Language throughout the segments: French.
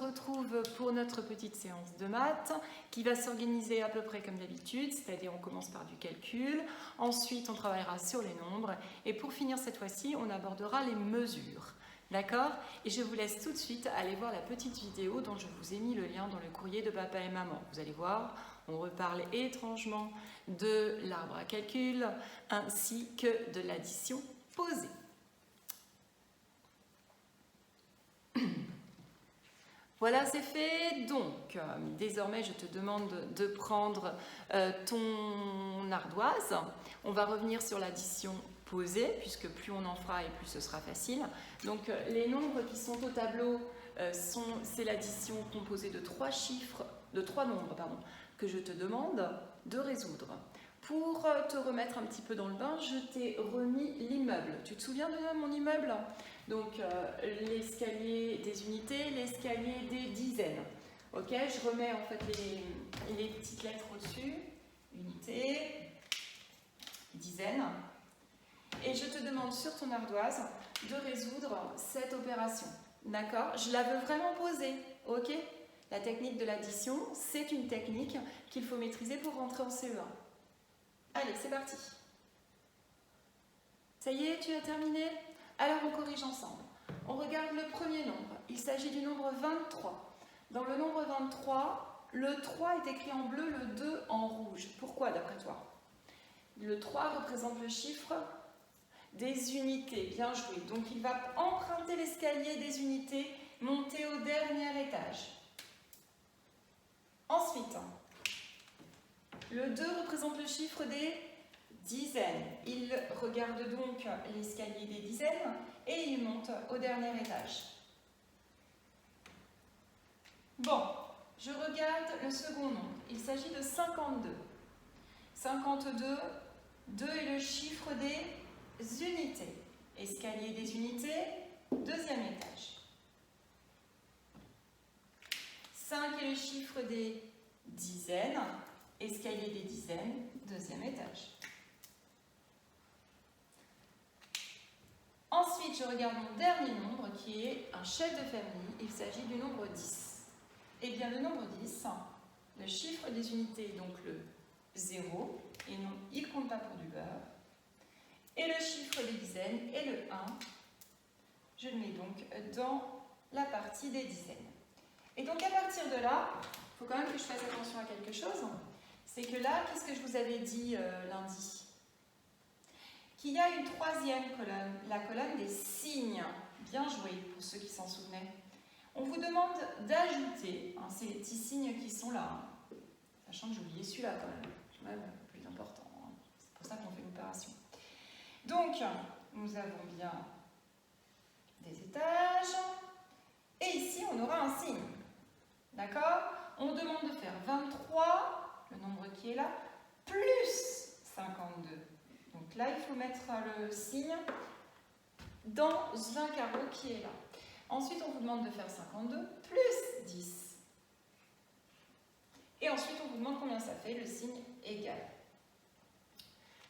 retrouve pour notre petite séance de maths qui va s'organiser à peu près comme d'habitude, c'est-à-dire on commence par du calcul, ensuite on travaillera sur les nombres et pour finir cette fois-ci, on abordera les mesures. D'accord? Et je vous laisse tout de suite aller voir la petite vidéo dont je vous ai mis le lien dans le courrier de papa et maman. Vous allez voir, on reparle étrangement de l'arbre à calcul ainsi que de l'addition posée. Voilà, c'est fait. Donc, désormais, je te demande de prendre ton ardoise. On va revenir sur l'addition posée, puisque plus on en fera et plus ce sera facile. Donc, les nombres qui sont au tableau, c'est l'addition composée de trois nombres, que je te demande de résoudre. Pour te remettre un petit peu dans le bain, je t'ai remis l'immeuble. Tu te souviens de mon immeuble? Donc, l'escalier des unités, l'escalier des dizaines. Ok, je remets en fait les petites lettres au-dessus. Unité, dizaines. Et je te demande sur ton ardoise de résoudre cette opération. D'accord? Je la veux vraiment poser. Ok? La technique de l'addition, c'est une technique qu'il faut maîtriser pour rentrer en CE1. Allez, c'est parti. Ça y est, tu as terminé? Alors, on corrige ensemble. On regarde le premier nombre. Il s'agit du nombre 23. Dans le nombre 23, le 3 est écrit en bleu, le 2 en rouge. Pourquoi, d'après toi? Le 3 représente le chiffre des unités. Bien joué. Donc, il va emprunter l'escalier des unités, monter au dernier étage. Ensuite, le 2 représente le chiffre des dizaines. Il regarde donc l'escalier des dizaines et il monte au dernier étage. Bon, je regarde le second nombre. Il s'agit de 52. 52, 2 est le chiffre des unités. Escalier des unités, deuxième étage. 5 est le chiffre des dizaines. Escalier des dizaines, deuxième étage. Ensuite, je regarde mon dernier nombre qui est un chef de famille. Il s'agit du nombre 10. Eh bien, le nombre 10, le chiffre des unités est donc le 0, et non, il ne compte pas pour du beurre. Et le chiffre des dizaines est le 1. Je le mets donc dans la partie des dizaines. Et donc, à partir de là, il faut quand même que je fasse attention à quelque chose. C'est que là, qu'est-ce que je vous avais dit lundi? Qu'il y a une troisième colonne, la colonne des signes. Bien joué pour ceux qui s'en souvenaient. On vous demande d'ajouter, c'est les petits signes qui sont là, sachant que j'ai oublié celui-là quand même, c'est même le plus important, c'est pour ça qu'on fait l'opération. Donc, nous avons bien des étages, et ici on aura un signe, d'accord? On demande de faire 23, le nombre qui est là, plus 52. Donc là, il faut mettre le signe dans un carreau qui est là. Ensuite, on vous demande de faire 52 plus 10. Et ensuite, on vous demande combien ça fait, le signe égal.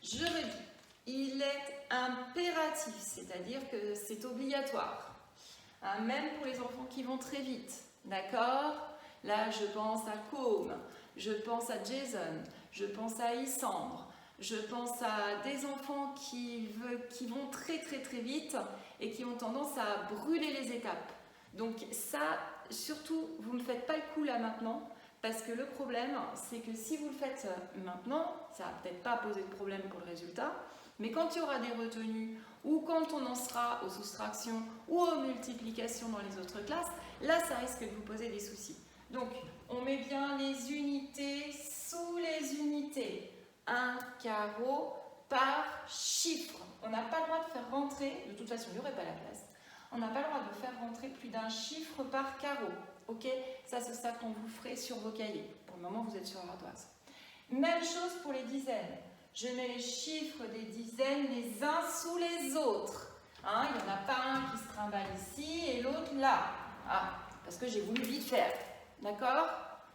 Je redis, il est impératif, c'est-à-dire que c'est obligatoire. Même pour les enfants qui vont très vite, d'accord? Là, je pense à Com, je pense à Jason, je pense à Isandre, je pense à des enfants qui vont très vite et qui ont tendance à brûler les étapes. Donc ça, surtout, vous ne faites pas le coup là maintenant, parce que le problème, c'est que si vous le faites maintenant, ça ne va peut-être pas poser de problème pour le résultat, mais quand il y aura des retenues, ou quand on en sera aux soustractions ou aux multiplications dans les autres classes, là, ça risque de vous poser des soucis. Donc, on met bien les unités sous les unités. Un carreau par chiffre. On n'a pas le droit de faire rentrer, de toute façon il n'y aurait pas la place, on n'a pas le droit de faire rentrer plus d'un chiffre par carreau. Ok? Ça, c'est ça qu'on vous ferait sur vos cahiers. Pour le moment, vous êtes sur l'ardoise. Même chose pour les dizaines. Je mets les chiffres des dizaines les uns sous les autres. Il n'y en a pas un qui se trimballe ici et l'autre là. Parce que j'ai voulu vite faire. D'accord?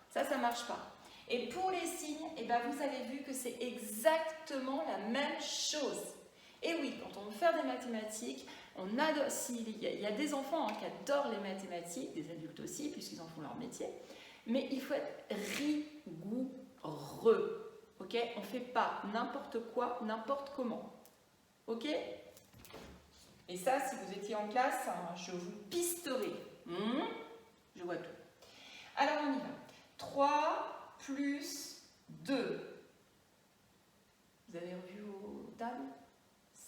Ça ne marche pas. Et pour les signes, vous avez vu que c'est exactement la même chose. Et oui, quand on veut faire des mathématiques, On adore, il y a des enfants qui adorent les mathématiques, des adultes aussi, puisqu'ils en font leur métier, mais il faut être rigoureux. Ok? On ne fait pas n'importe quoi, n'importe comment. Ok? Et ça, si vous étiez en classe, je vous pisterai. Je vois tout. Alors, on y va. 3 plus 2. Vous avez revu vos tables?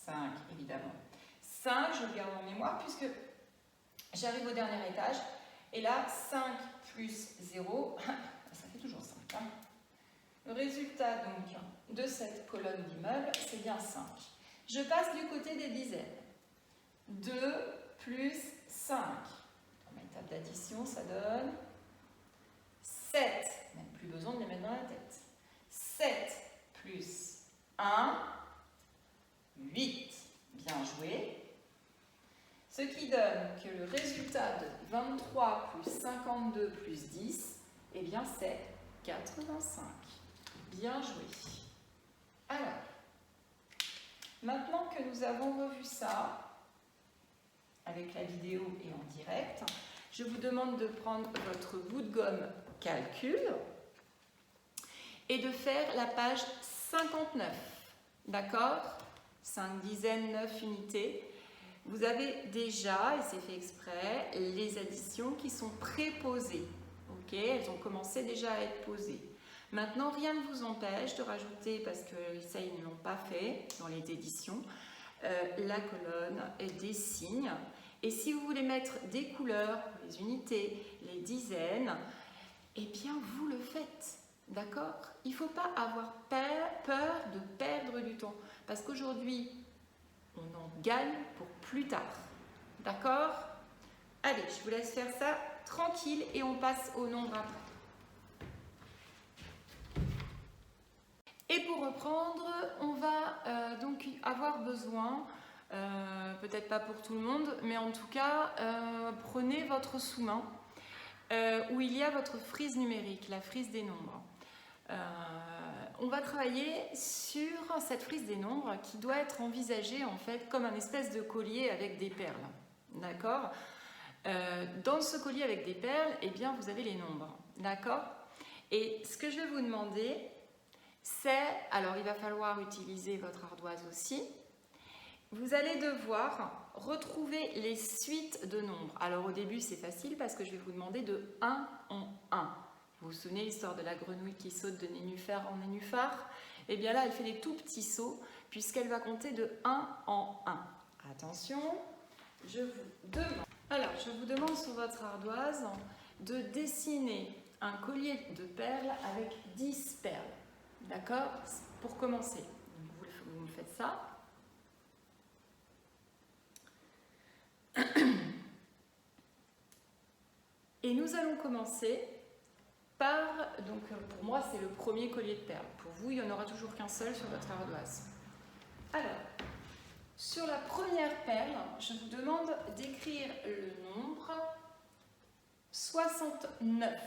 5, évidemment. 5, je le garde en mémoire, puisque j'arrive au dernier étage. Et là, 5 plus 0, ça fait toujours 5. Hein. Le résultat, donc, de cette colonne d'immeuble, c'est bien 5. Je passe du côté des dizaines. 2 plus 5. Dans ma table d'addition, ça donne 7. Même plus besoin de les mettre dans la tête. 7 plus 1, 8. Bien joué. Ce qui donne que le résultat de 23 plus 52 plus 10, eh bien c'est 85. Bien joué. Alors, maintenant que nous avons revu ça, avec la vidéo et en direct, je vous demande de prendre votre bout de gomme calcul et de faire la page 59. D'accord? 5 dizaines, 9 unités. Vous avez déjà, et c'est fait exprès, les additions qui sont préposées. Ok? Elles ont commencé déjà à être posées. Maintenant, rien ne vous empêche de rajouter, parce que ça, ils ne l'ont pas fait dans les éditions, la colonne et des signes. Et si vous voulez mettre des couleurs pour les unités, les dizaines, eh bien, vous le faites. D'accord? Il ne faut pas avoir peur de perdre du temps. Parce qu'aujourd'hui, on en gagne pour plus tard. D'accord? Allez, je vous laisse faire ça tranquille et on passe au nombre après. Et pour reprendre, on va donc avoir besoin, peut-être pas pour tout le monde, mais en tout cas, prenez votre sous-main où il y a votre frise numérique, la frise des nombres. On va travailler sur cette frise des nombres qui doit être envisagée en fait comme un espèce de collier avec des perles. D'accord? Dans ce collier avec des perles, eh bien, vous avez les nombres. D'accord? Et ce que je vais vous demander, c'est, alors il va falloir utiliser votre ardoise aussi, vous allez devoir retrouver les suites de nombres. Alors au début c'est facile parce que je vais vous demander de 1 en 1. Vous vous souvenez l'histoire de la grenouille qui saute de nénuphar en nénuphar? Eh bien là elle fait des tout petits sauts puisqu'elle va compter de 1 en 1. Attention, je vous demande sur votre ardoise de dessiner un collier de perles avec 10 perles. D'accord? Pour commencer. Donc vous me faites ça. Et nous allons commencer par, donc pour moi c'est le premier collier de perles. Pour vous, il n'y en aura toujours qu'un seul sur votre ardoise. Alors, sur la première perle, je vous demande d'écrire le nombre 69.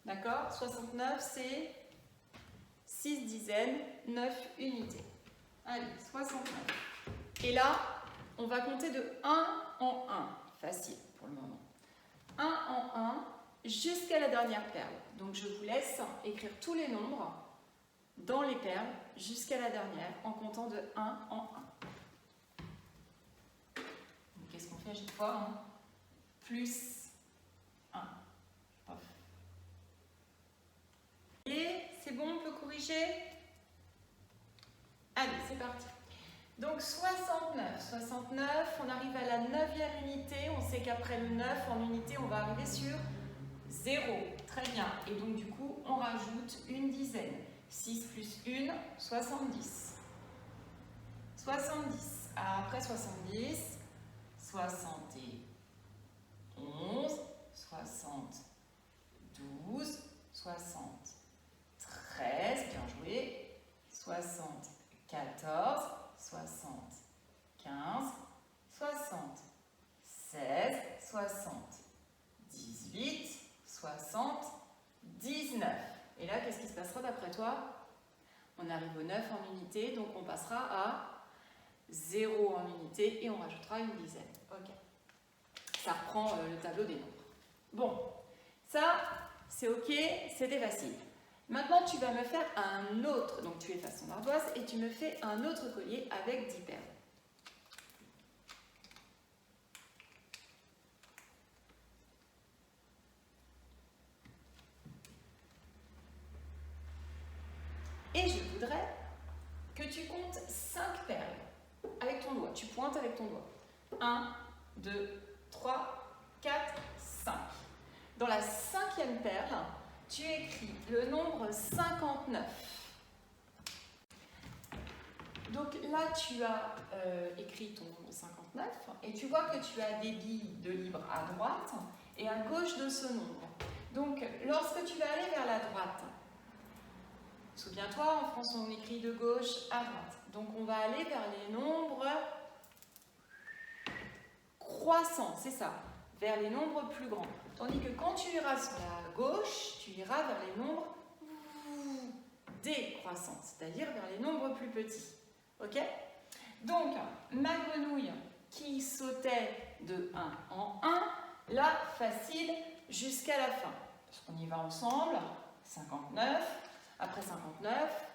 D'accord? 69, c'est 6 dizaines, 9 unités. Allez, 69. Et là, on va compter de 1 en 1. Facile pour le moment. 1 en 1 jusqu'à la dernière perle. Donc je vous laisse écrire tous les nombres dans les perles jusqu'à la dernière en comptant de 1 en 1. Qu'est-ce qu'on fait à chaque fois, hein? Plus 1. Et c'est bon, on peut corriger? Allez, c'est parti. Donc 69, on arrive à la 9e unité, on sait qu'après le 9 en unité, on va arriver sur 0. Très bien, et donc du coup, on rajoute une dizaine. 6 plus 1, 70. 70, après 70, 71, 72, 73, bien joué, 74, 75, 76, 78, 79. Et là, qu'est-ce qui se passera d'après toi? On arrive au 9 en unité, donc on passera à 0 en unité et on rajoutera une dizaine. Ok. Ça reprend le tableau des nombres. Bon, ça, c'est ok, c'était facile. Maintenant, tu vas me faire un autre, donc tu effaces ton ardoise et tu me fais un autre collier avec 10 perles. Et je voudrais que tu comptes 5 perles avec ton doigt. Tu pointes avec ton doigt. 1, 2, 3, 4, 5. Dans la 5e perle, tu écris le nombre 59. Donc là, tu as écrit ton nombre 59 et tu vois que tu as des billes de libre à droite et à gauche de ce nombre. Donc, lorsque tu vas aller vers la droite, souviens-toi, en France, on écrit de gauche à droite. Donc, on va aller vers les nombres croissants, c'est ça, vers les nombres plus grands. Tandis que quand tu iras sur la gauche, tu iras vers les nombres décroissants, c'est-à-dire vers les nombres plus petits. Ok? Donc, ma grenouille qui sautait de 1 en 1, là, facile, jusqu'à la fin. Parce qu'on y va ensemble, 59, après 59,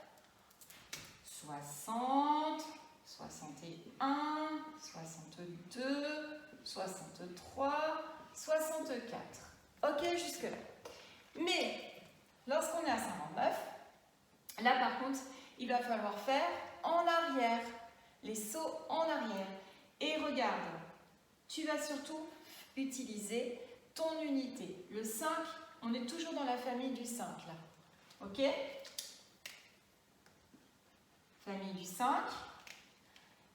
60, 61, 62, 63, 64. Ok, jusque-là. Mais, lorsqu'on est à 59, là par contre, il va falloir faire en arrière, les sauts en arrière. Et regarde, tu vas surtout utiliser ton unité. Le 5, on est toujours dans la famille du 5 là. Ok? Famille du 5.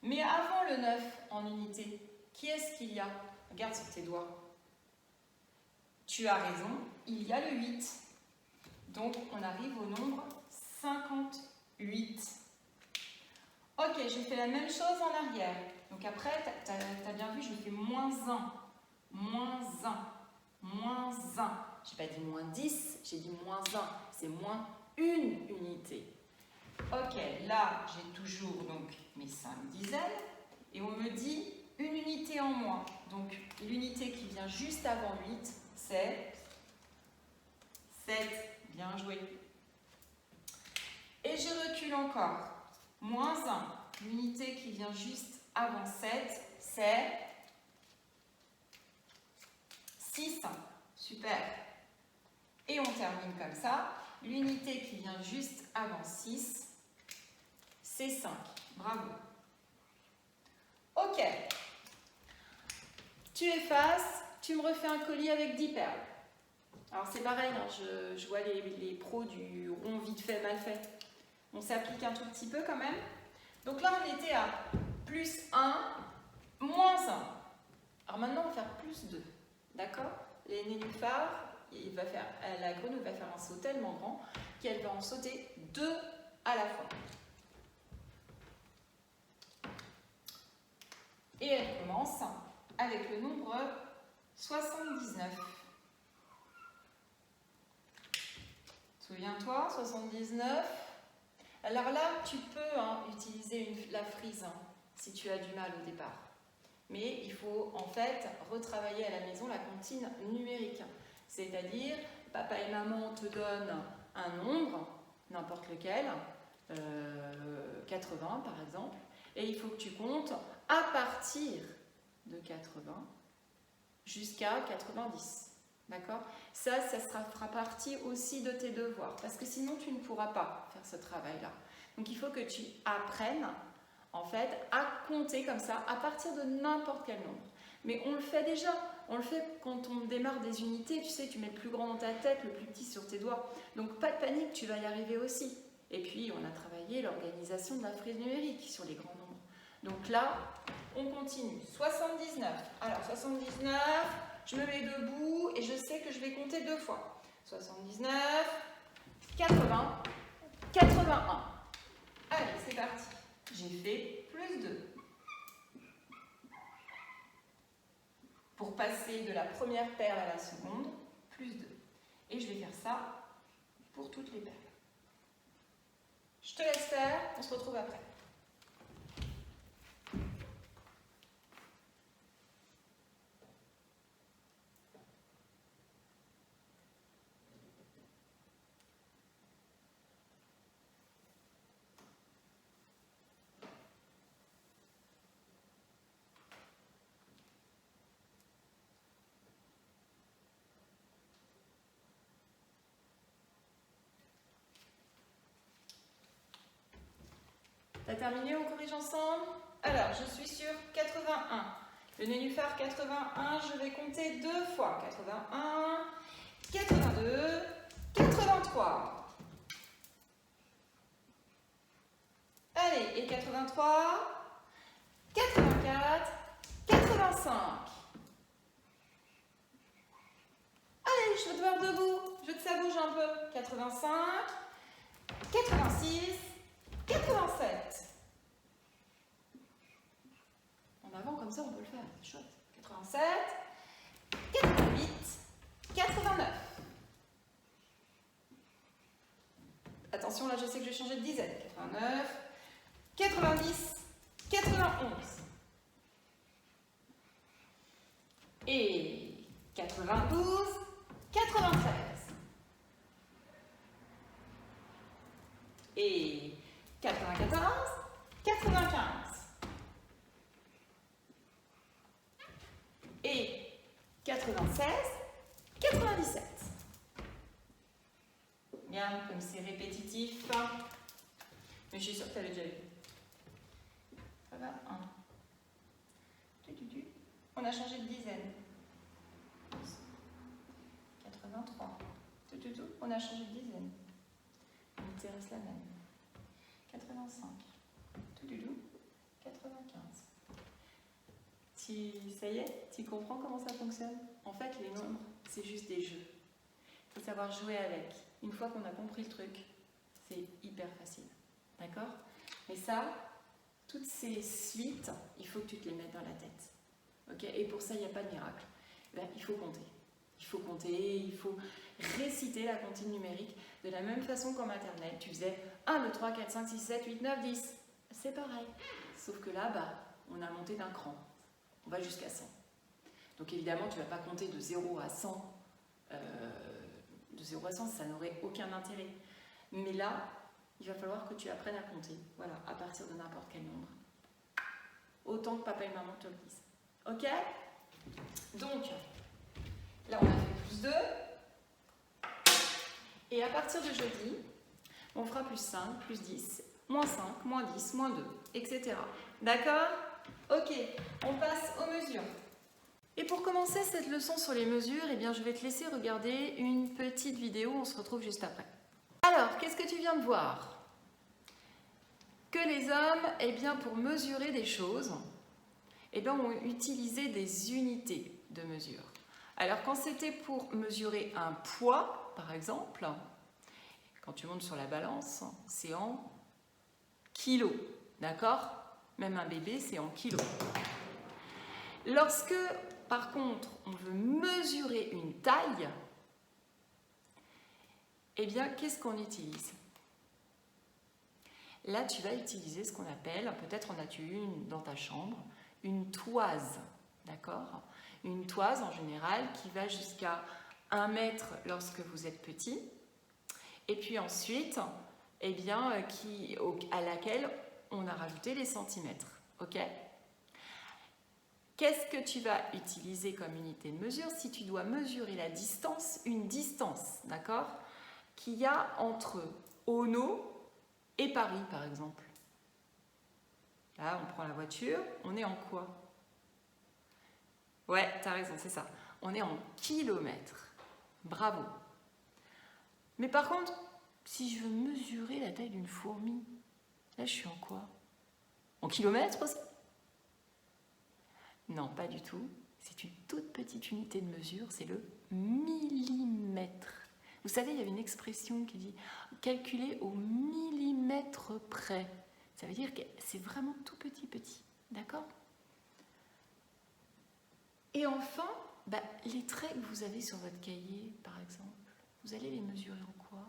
Mais avant le 9 en unité, qui est-ce qu'il y a? Regarde sur tes doigts. Tu as raison, il y a le 8. Donc on arrive au nombre 58. Ok, je fais la même chose en arrière. Donc après, tu as bien vu, je fais moins 1, moins 1, moins 1. Je n'ai pas dit moins 10, j'ai dit moins 1. C'est moins une unité. Ok, là, j'ai toujours donc mes 5 dizaines. Et on me dit une unité en moins. Donc l'unité qui vient juste avant 8, c'est 7. Bien joué. Et je recule encore. Moins 1. L'unité qui vient juste avant 7, c'est 6. Super. Et on termine comme ça. L'unité qui vient juste avant 6, c'est 5. Bravo. Ok. Tu effaces, tu me refais un collier avec 10 perles. Alors c'est pareil, hein, je vois les pros du rond vite fait, mal fait. On s'applique un tout petit peu quand même. Donc là, on était à plus 1, moins 1. Alors maintenant, on va faire plus 2. D'accord? Les nénuphars, la grenouille va faire un saut tellement grand qu'elle va en sauter 2 à la fois. Et elle commence avec le nombre 79. Souviens-toi, 79. Alors là, tu peux utiliser la frise si tu as du mal au départ. Mais il faut en fait retravailler à la maison la comptine numérique. C'est-à-dire, papa et maman te donnent un nombre, n'importe lequel, 80 par exemple, et il faut que tu comptes à partir de 80 jusqu'à 90. D'accord? Ça fera partie aussi de tes devoirs, parce que sinon tu ne pourras pas faire ce travail-là. Donc il faut que tu apprennes en fait à compter comme ça à partir de n'importe quel nombre. Mais on le fait déjà, on le fait quand on démarre des unités, tu sais, tu mets le plus grand dans ta tête, le plus petit sur tes doigts. Donc pas de panique, tu vas y arriver aussi. Et puis on a travaillé l'organisation de la frise numérique sur les grands nombres. Donc là, on continue. 79. Alors 79, je me mets debout et je sais que je vais compter 2 fois. 79, 80, 81. Allez, c'est parti. J'ai fait plus 2. Pour passer de la première perle à la seconde, plus 2. Et je vais faire ça pour toutes les perles. Je te laisse faire, on se retrouve après. T'as terminé, on corrige ensemble? Alors, je suis sur 81. Le nénuphar 81, je vais compter 2 fois. 81, 82, 83. Allez, et 83, 84, 85. Allez, je veux te voir debout. Je veux que ça bouge un peu. 85, 86, 87. En avant, comme ça, on peut le faire. C'est chouette. 87, 88, 89. Attention, là, je sais que je vais changer de dizaine. 89, 90, 91. Et 92, 93. Et 94, 95. Et 96, 97. Bien, comme c'est répétitif. Mais je suis sûre que tu avais déjà vu. Ça va, 1. On a changé de dizaine. 83. On a changé de dizaine. L'unité reste la même. 85. 95. Ça y est, tu comprends comment ça fonctionne? En fait, les nombres, c'est juste des jeux. Il faut savoir jouer avec. Une fois qu'on a compris le truc, c'est hyper facile. D'accord? Mais ça, toutes ces suites, il faut que tu te les mettes dans la tête. Ok? Et pour ça, il n'y a pas de miracle. Ben, il faut compter. Il faut compter, il faut réciter la comptine numérique de la même façon qu'en maternelle. Tu faisais 1, 2, 3, 4, 5, 6, 7, 8, 9, 10. C'est pareil. Sauf que là, bah, on a monté d'un cran. On va jusqu'à 100. Donc évidemment, tu ne vas pas compter de 0 à 100. De 0 à 100, ça n'aurait aucun intérêt. Mais là, il va falloir que tu apprennes à compter. Voilà, à partir de n'importe quel nombre. Autant que papa et maman te le disent. Ok? Donc, là, on a fait plus 2. Et à partir de jeudi, on fera plus 5, plus 10, moins 5, moins 10, moins 2, etc. D'accord? Ok, on passe aux mesures. Et pour commencer cette leçon sur les mesures, eh bien, je vais te laisser regarder une petite vidéo, on se retrouve juste après. Alors, qu'est-ce que tu viens de voir? Que les hommes, eh bien, pour mesurer des choses, eh bien, ont utilisé des unités de mesure. Alors, quand c'était pour mesurer un poids, par exemple, quand tu montes sur la balance, c'est en kilos, d'accord? Même un bébé, c'est en kilos. Lorsque, par contre, on veut mesurer une taille, eh bien, qu'est-ce qu'on utilise? Là, tu vas utiliser ce qu'on appelle, peut-être en as-tu une dans ta chambre, une toise, d'accord? Une toise, en général, qui va jusqu'à 1 mètre lorsque vous êtes petit, et puis ensuite, eh bien, à laquelle on a rajouté les centimètres, ok? Qu'est-ce que tu vas utiliser comme unité de mesure si tu dois mesurer la distance, une distance, d'accord, qu'il y a entre Ono et Paris, par exemple? Là, on prend la voiture, on est en quoi? Ouais, t'as raison, c'est ça. On est en kilomètres. Bravo. Mais par contre, si je veux mesurer la taille d'une fourmi, là, je suis en quoi? En kilomètres aussi? Non, pas du tout. C'est une toute petite unité de mesure, c'est le millimètre. Vous savez, il y avait une expression qui dit « calculer au millimètre près ». Ça veut dire que c'est vraiment tout petit, petit. D'accord? Et enfin, les traits que vous avez sur votre cahier, par exemple, vous allez les mesurer en quoi?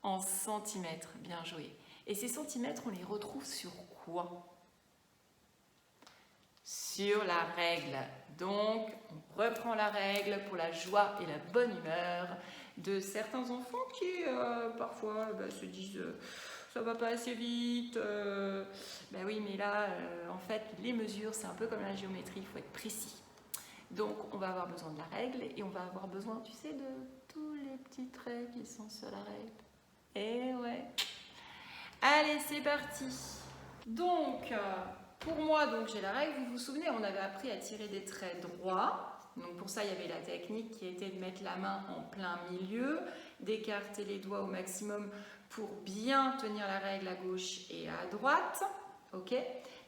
En centimètres, bien joué. Et ces centimètres, on les retrouve sur quoi? Sur la règle. Donc, on reprend la règle pour la joie et la bonne humeur de certains enfants qui, parfois, se disent ça va pas assez vite. Ben oui, mais là, en fait, les mesures, c'est un peu comme la géométrie, il faut être précis. Donc, on va avoir besoin de la règle et on va avoir besoin, tu sais, de tous les petits traits qui sont sur la règle. Et ouais. Allez, c'est parti. Donc, pour moi, j'ai la règle. Vous vous souvenez, on avait appris à tirer des traits droits. Donc pour ça, il y avait la technique qui était de mettre la main en plein milieu, d'écarter les doigts au maximum pour bien tenir la règle à gauche et à droite. Ok ?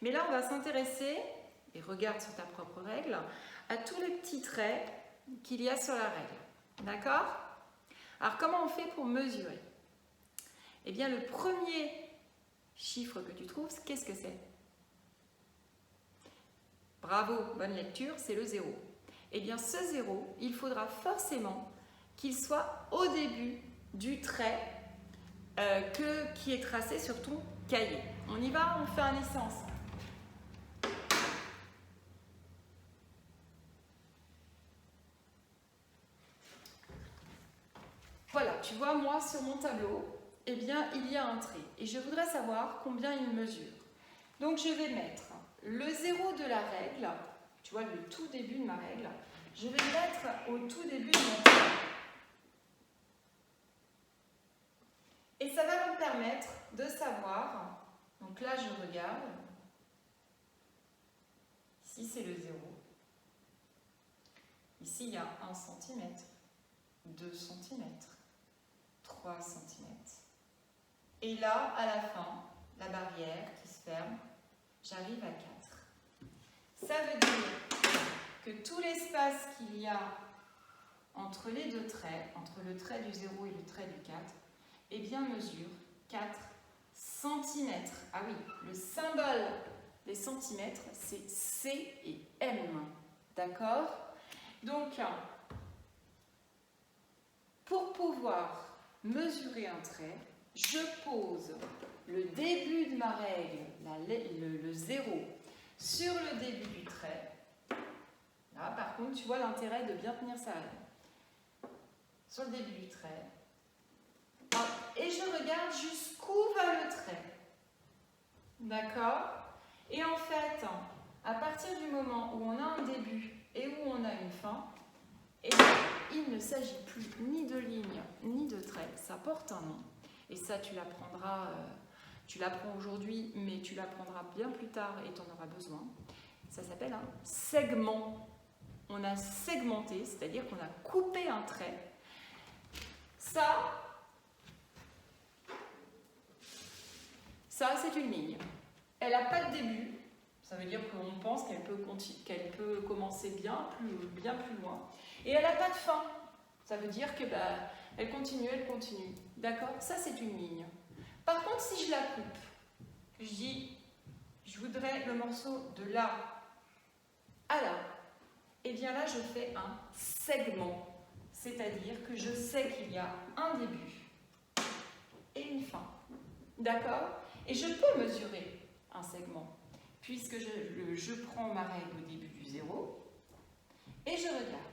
Mais là, on va s'intéresser, et regarde sur ta propre règle, à tous les petits traits qu'il y a sur la règle. D'accord ? Alors, comment on fait pour mesurer ? Eh bien, le premier chiffre que tu trouves, qu'est-ce que c'est ? Bravo, bonne lecture, c'est le 0. Eh bien, ce 0, il faudra forcément qu'il soit au début du trait qui est tracé sur ton cahier. On y va, on fait un essai ensemble. Voilà, tu vois, moi, sur mon tableau, eh bien, il y a un trait. Et je voudrais savoir combien il mesure. Donc, je vais mettre le 0 de la règle, tu vois, le tout début de ma règle, je vais le mettre au tout début de mon trait. Et ça va me permettre de savoir, donc là, je regarde, ici, c'est le 0. Ici, il y a 1 cm, 2 cm, 3 cm. Et là, à la fin, la barrière qui se ferme, j'arrive à 4. Ça veut dire que tout l'espace qu'il y a entre les deux traits, entre le trait du 0 et le trait du 4, eh bien mesure 4 cm. Ah oui, le symbole des centimètres, c'est C et M. D'accord ? Donc, pour pouvoir mesurer un trait, je pose le début de ma règle, le 0, sur le début du trait. Là, par contre, tu vois l'intérêt de bien tenir sa règle. Sur le début du trait. Et je regarde jusqu'où va le trait. D'accord ? Et en fait, à partir du moment où on a un début et où on a une fin, eh bien, il ne s'agit plus ni de ligne ni de trait. Ça porte un nom. Et ça, tu l'apprendras, tu l'apprends aujourd'hui, mais tu l'apprendras bien plus tard et tu en auras besoin. Ça s'appelle un segment. On a segmenté, c'est-à-dire qu'on a coupé un trait. Ça, c'est une ligne. Elle n'a pas de début. Ça veut dire qu'on pense qu'elle peut commencer bien plus loin. Et elle n'a pas de fin. Ça veut dire que elle continue. D'accord ? Ça, c'est une ligne. Par contre, si je la coupe, je dis, je voudrais le morceau de là à là, et bien là, je fais un segment. C'est-à-dire que je sais qu'il y a un début et une fin. D'accord ? Et je peux mesurer un segment, puisque je prends ma règle au début du 0, et je regarde.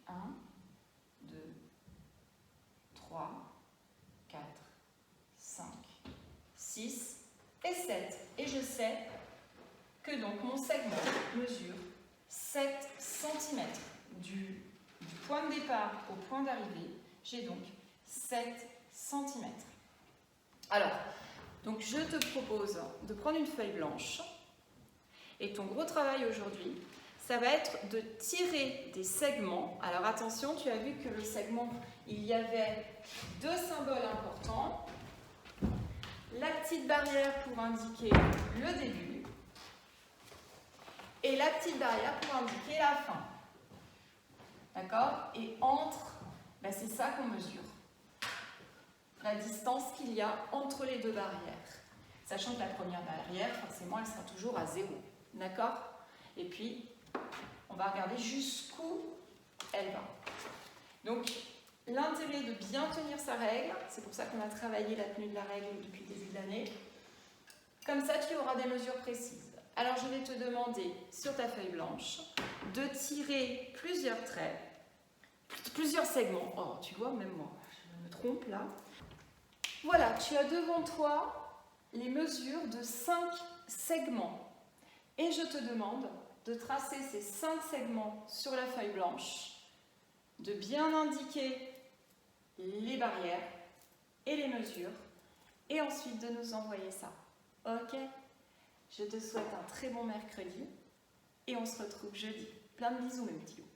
1, 2, 3, 4, 5, 6 et 7. Et je sais que donc mon segment mesure 7 cm. Du point de départ au point d'arrivée, j'ai donc 7 cm. Alors, donc je te propose de prendre une feuille blanche et ton gros travail aujourd'hui, ça va être de tirer des segments. Alors attention, tu as vu que le segment, il y avait deux symboles importants. La petite barrière pour indiquer le début et la petite barrière pour indiquer la fin. D'accord ? Et entre, c'est ça qu'on mesure. La distance qu'il y a entre les deux barrières. Sachant que la première barrière, forcément, elle sera toujours à 0. D'accord ? Et puis, on va regarder jusqu'où elle va. Donc, l'intérêt de bien tenir sa règle, c'est pour ça qu'on a travaillé la tenue de la règle depuis le début de l'année. Comme ça, tu auras des mesures précises. Alors, je vais te demander, sur ta feuille blanche, de tirer plusieurs traits, plusieurs segments. Oh, tu vois, même moi, je me trompe là. Voilà, tu as devant toi les mesures de 5 segments. Et je te demande de tracer ces 5 segments sur la feuille blanche, de bien indiquer les barrières et les mesures, et ensuite de nous envoyer ça. Ok? Je te souhaite un très bon mercredi et on se retrouve jeudi. Plein de bisous mes petits loups.